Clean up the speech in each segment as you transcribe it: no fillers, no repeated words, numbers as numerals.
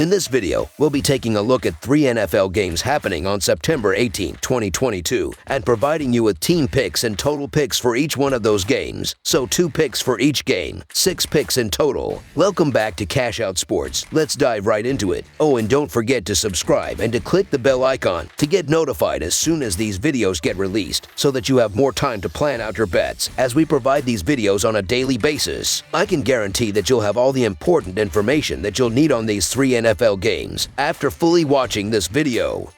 In this video, we'll be taking a look at 3 NFL games happening on September 18, 2022, and providing you with team picks and total picks for each one of those games. So 2 picks for each game, 6 picks in total. Welcome back to Cash Out Sports. Let's dive right into it. Oh, and don't forget to subscribe and to click the bell icon to get notified as soon as these videos get released, so that you have more time to plan out your bets as we provide these videos on a daily basis. I can guarantee that you'll have all the important information that you'll need on these 3 NFL games after fully watching this video.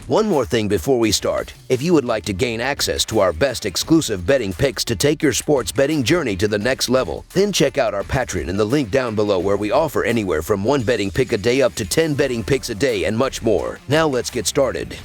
One more thing before we start. If you would like to gain access to our best exclusive betting picks to take your sports betting journey to the next level, then check out our Patreon in the link down below, where we offer anywhere from 1 betting pick a day up to 10 betting picks a day and much more. Now let's get started.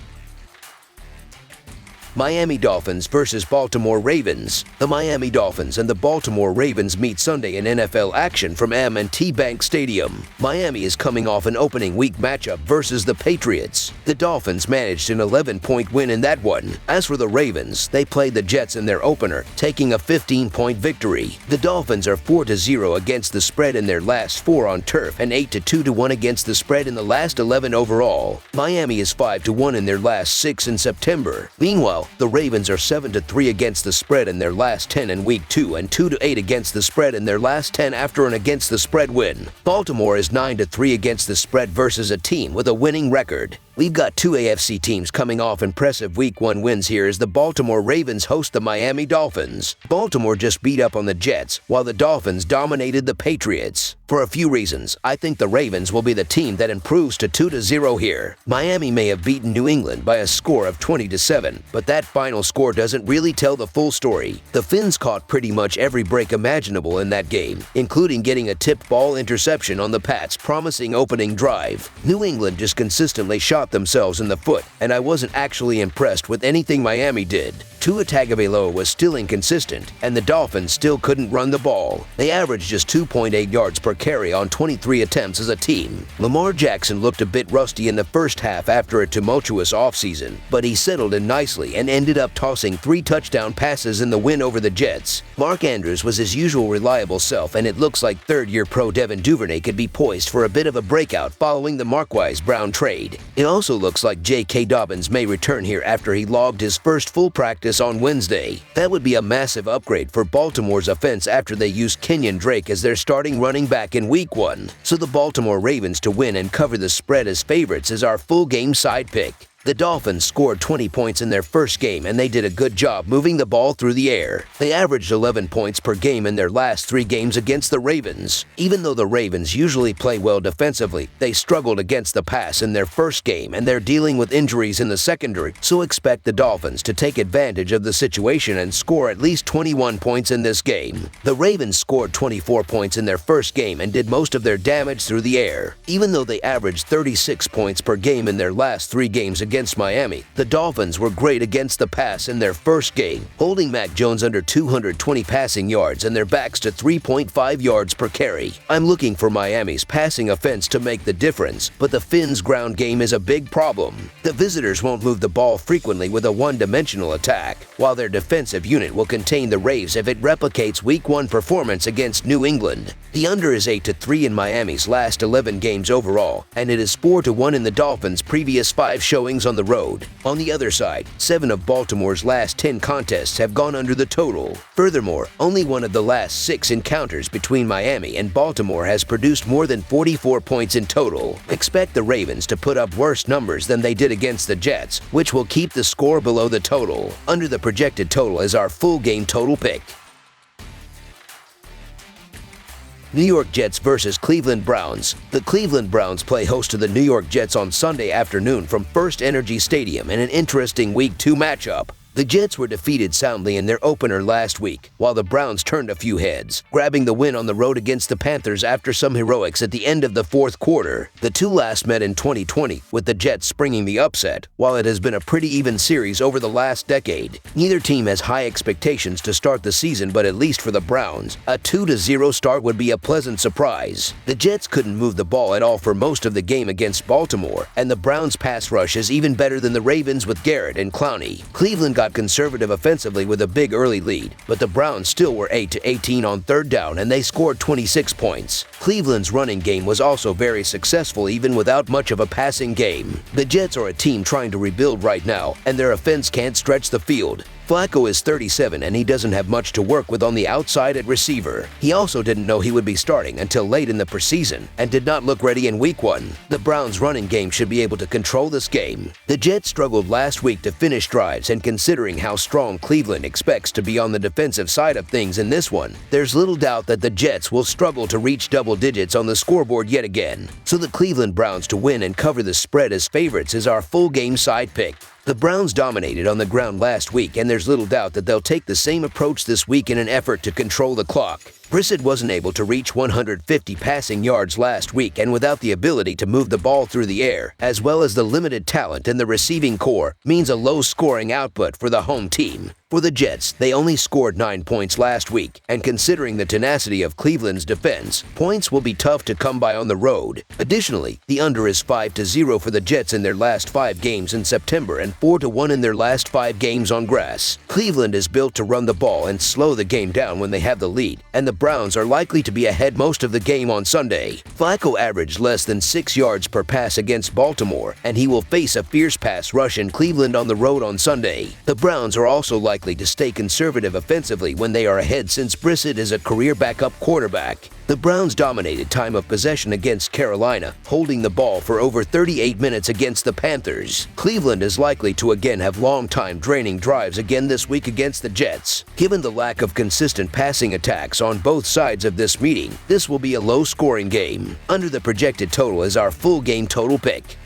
Miami Dolphins versus Baltimore Ravens. The Miami Dolphins and the Baltimore Ravens meet Sunday in NFL action from M&T Bank Stadium. Miami is coming off an opening week matchup versus the Patriots. The Dolphins managed an 11-point win in that one. As for the Ravens, they played the Jets in their opener, taking a 15-point victory. The Dolphins are 4-0 against the spread in their last 4 on turf and 8-2-1 against the spread in the last 11 overall. Miami is 5-1 in their last 6 in September. Meanwhile, the Ravens are 7-3 against the spread in their last 10 in Week 2 and 2-8 against the spread in their last 10 after an against the spread win. Baltimore is 9-3 against the spread versus a team with a winning record. We've got 2 AFC teams coming off impressive Week 1 wins here as the Baltimore Ravens host the Miami Dolphins. Baltimore just beat up on the Jets, while the Dolphins dominated the Patriots. For a few reasons, I think the Ravens will be the team that improves to 2-0 here. Miami may have beaten New England by a score of 20-7, but that final score doesn't really tell the full story. The Finns caught pretty much every break imaginable in that game, including getting a tipped ball interception on the Pats' promising opening drive. New England just consistently shot themselves in the foot, and I wasn't actually impressed with anything Miami did. Tua Tagovailoa was still inconsistent, and the Dolphins still couldn't run the ball. They averaged just 2.8 yards per carry on 23 attempts as a team. Lamar Jackson looked a bit rusty in the first half after a tumultuous offseason, but he settled in nicely and ended up tossing 3 touchdown passes in the win over the Jets. Mark Andrews was his usual reliable self, and it looks like third-year pro Devin Duvernay could be poised for a bit of a breakout following the Marquise Brown trade. It also looks like J.K. Dobbins may return here after he logged his first full practice on Wednesday. That would be a massive upgrade for Baltimore's offense after they used Kenyon Drake as their starting running back in Week 1. So the Baltimore Ravens to win and cover the spread as favorites is our full game side pick. The Dolphins scored 20 points in their first game, and they did a good job moving the ball through the air. They averaged 11 points per game in their last 3 games against the Ravens. Even though the Ravens usually play well defensively, they struggled against the pass in their first game, and they're dealing with injuries in the secondary, so expect the Dolphins to take advantage of the situation and score at least 21 points in this game. The Ravens scored 24 points in their first game and did most of their damage through the air. Even though they averaged 36 points per game in their last 3 games against Miami, the Dolphins were great against the pass in their first game, holding Mac Jones under 220 passing yards and their backs to 3.5 yards per carry. I'm looking for Miami's passing offense to make the difference, but the Finns' ground game is a big problem. The visitors won't move the ball frequently with a one-dimensional attack, while their defensive unit will contain the Raves if it replicates Week 1 performance against New England. The under is 8-3 in Miami's last 11 games overall, and it is 4-1 in the Dolphins' previous 5 showings on the road. On the other side, 7 of Baltimore's last 10 contests have gone under the total. Furthermore, only one of the last 6 encounters between Miami and Baltimore has produced more than 44 points in total. Expect the Ravens to put up worse numbers than they did against the Jets, which will keep the score below the total. Under the projected total is our full game total pick. New York Jets versus Cleveland Browns. The Cleveland Browns play host to the New York Jets on Sunday afternoon from First Energy Stadium in an interesting Week 2 matchup. The Jets were defeated soundly in their opener last week, while the Browns turned a few heads, grabbing the win on the road against the Panthers after some heroics at the end of the fourth quarter. The 2 last met in 2020, with the Jets springing the upset, while it has been a pretty even series over the last decade. Neither team has high expectations to start the season, but at least for the Browns, a 2-0 start would be a pleasant surprise. The Jets couldn't move the ball at all for most of the game against Baltimore, and the Browns' pass rush is even better than the Ravens with Garrett and Clowney. Cleveland got got conservative offensively with a big early lead, but the Browns still were 8-18 on third down and they scored 26 points. Cleveland's running game was also very successful even without much of a passing game. The Jets are a team trying to rebuild right now, and their offense can't stretch the field. Flacco is 37 and he doesn't have much to work with on the outside at receiver. He also didn't know he would be starting until late in the preseason and did not look ready in week 1. The Browns' running game should be able to control this game. The Jets struggled last week to finish drives, and considering how strong Cleveland expects to be on the defensive side of things in this one, there's little doubt that the Jets will struggle to reach double digits on the scoreboard yet again. So the Cleveland Browns to win and cover the spread as favorites is our full game side pick. The Browns dominated on the ground last week, and there's little doubt that they'll take the same approach this week in an effort to control the clock. Brissett wasn't able to reach 150 passing yards last week, and without the ability to move the ball through the air, as well as the limited talent in the receiving core, means a low-scoring output for the home team. For the Jets, they only scored 9 points last week, and considering the tenacity of Cleveland's defense, points will be tough to come by on the road. Additionally, the under is 5-0 for the Jets in their last 5 games in September and 4-1 in their last 5 games on grass. Cleveland is built to run the ball and slow the game down when they have the lead, and the Browns are likely to be ahead most of the game on Sunday. Flacco averaged less than 6 yards per pass against Baltimore, and he will face a fierce pass rush in Cleveland on the road on Sunday. The Browns are also likely to stay conservative offensively when they are ahead, since Brissett is a career backup quarterback. The Browns dominated time of possession against Carolina, holding the ball for over 38 minutes against the Panthers. Cleveland is likely to again have long-time draining drives again this week against the Jets. Given the lack of consistent passing attacks on both sides of this meeting, this will be a low-scoring game. Under the projected total is our full game total pick.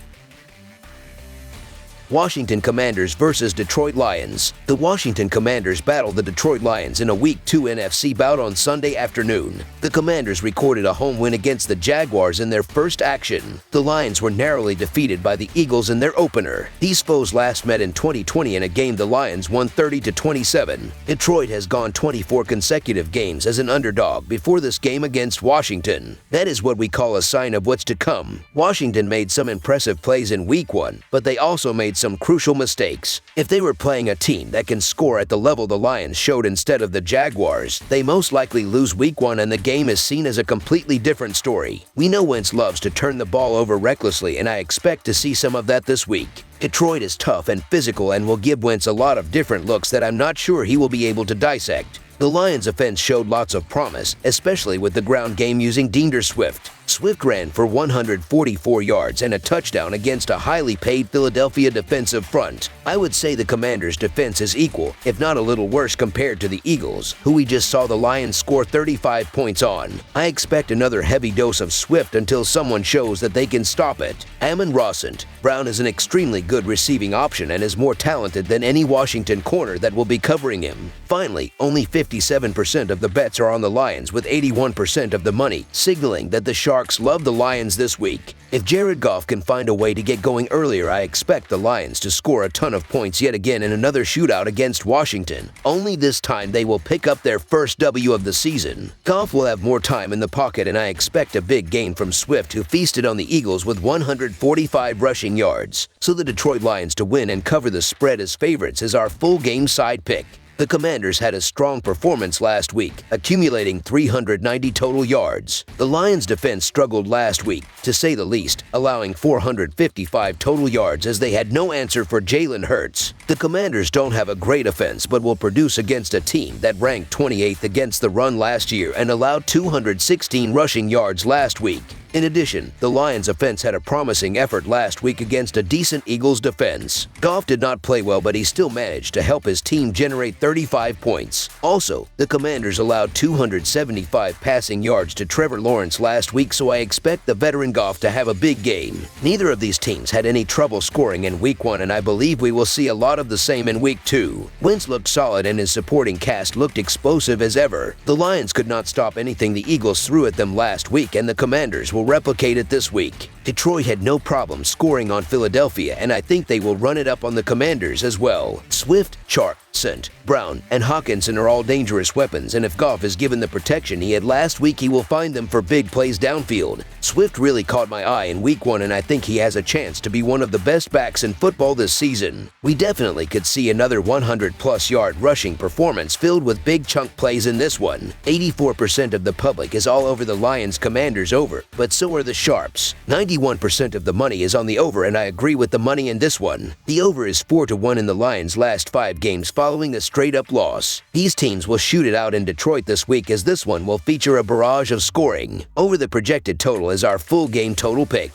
Washington Commanders versus Detroit Lions. The Washington Commanders battled the Detroit Lions in a Week 2 NFC bout on Sunday afternoon. The Commanders recorded a home win against the Jaguars in their first action. The Lions were narrowly defeated by the Eagles in their opener. These foes last met in 2020 in a game the Lions won 30-27. Detroit has gone 24 consecutive games as an underdog before this game against Washington. That is what we call a sign of what's to come. Washington made some impressive plays in Week 1, but they also made some crucial mistakes. If they were playing a team that can score at the level the Lions showed instead of the Jaguars, they most likely lose Week 1 and the game is seen as a completely different story. We know Wentz loves to turn the ball over recklessly, and I expect to see some of that this week. Detroit is tough and physical and will give Wentz a lot of different looks that I'm not sure he will be able to dissect. The Lions' offense showed lots of promise, especially with the ground game using DeAndre Swift. Swift ran for 144 yards and a touchdown against a highly paid Philadelphia defensive front. I would say the Commanders' defense is equal, if not a little worse compared to the Eagles, who we just saw the Lions score 35 points on. I expect another heavy dose of Swift until someone shows that they can stop it. Amon-Ra St. Brown is an extremely good receiving option and is more talented than any Washington corner that will be covering him. Finally, only 57% of the bets are on the Lions, with 81% of the money, signaling that the Sharks love the Lions this week. If Jared Goff can find a way to get going earlier, I expect the Lions to score a ton of points yet again in another shootout against Washington. Only this time they will pick up their first W of the season. Goff will have more time in the pocket, and I expect a big game from Swift, who feasted on the Eagles with 145 rushing yards. So the Detroit Lions to win and cover the spread as favorites is our full game side pick. The Commanders had a strong performance last week, accumulating 390 total yards. The Lions' defense struggled last week, to say the least, allowing 455 total yards as they had no answer for Jalen Hurts. The Commanders don't have a great offense, but will produce against a team that ranked 28th against the run last year and allowed 216 rushing yards last week. In addition, the Lions' offense had a promising effort last week against a decent Eagles defense. Goff did not play well, but he still managed to help his team generate 35 points. Also, the Commanders allowed 275 passing yards to Trevor Lawrence last week, so I expect the veteran Goff to have a big game. Neither of these teams had any trouble scoring in Week 1, and I believe we will see a lot of the same in Week 2. Wentz looked solid and his supporting cast looked explosive as ever. The Lions could not stop anything the Eagles threw at them last week, and the Commanders will replicate it this week. Detroit had no problem scoring on Philadelphia, and I think they will run it up on the Commanders as well. Swift, Chark, Sant, Brown, and Hawkinson are all dangerous weapons, and if Goff is given the protection he had last week, he will find them for big plays downfield. Swift really caught my eye in Week 1, and I think he has a chance to be one of the best backs in football this season. We definitely could see another 100-plus yard rushing performance filled with big chunk plays in this one. 84% of the public is all over the Lions-Commanders over, but so are the Sharps. 91% of the money is on the over, and I agree with the money in this one. The over is 4-1 in the Lions' last 5 games following a straight-up loss. These teams will shoot it out in Detroit this week, as this one will feature a barrage of scoring. Over the projected total is our full game total pick.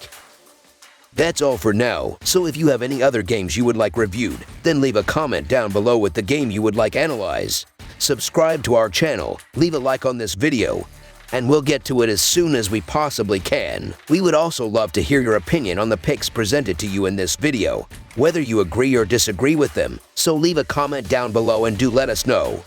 That's all for now, so if you have any other games you would like reviewed, then leave a comment down below with the game you would like analyzed. Subscribe to our channel, leave a like on this video, and we'll get to it as soon as we possibly can. We would also love to hear your opinion on the picks presented to you in this video, whether you agree or disagree with them, so leave a comment down below and do let us know.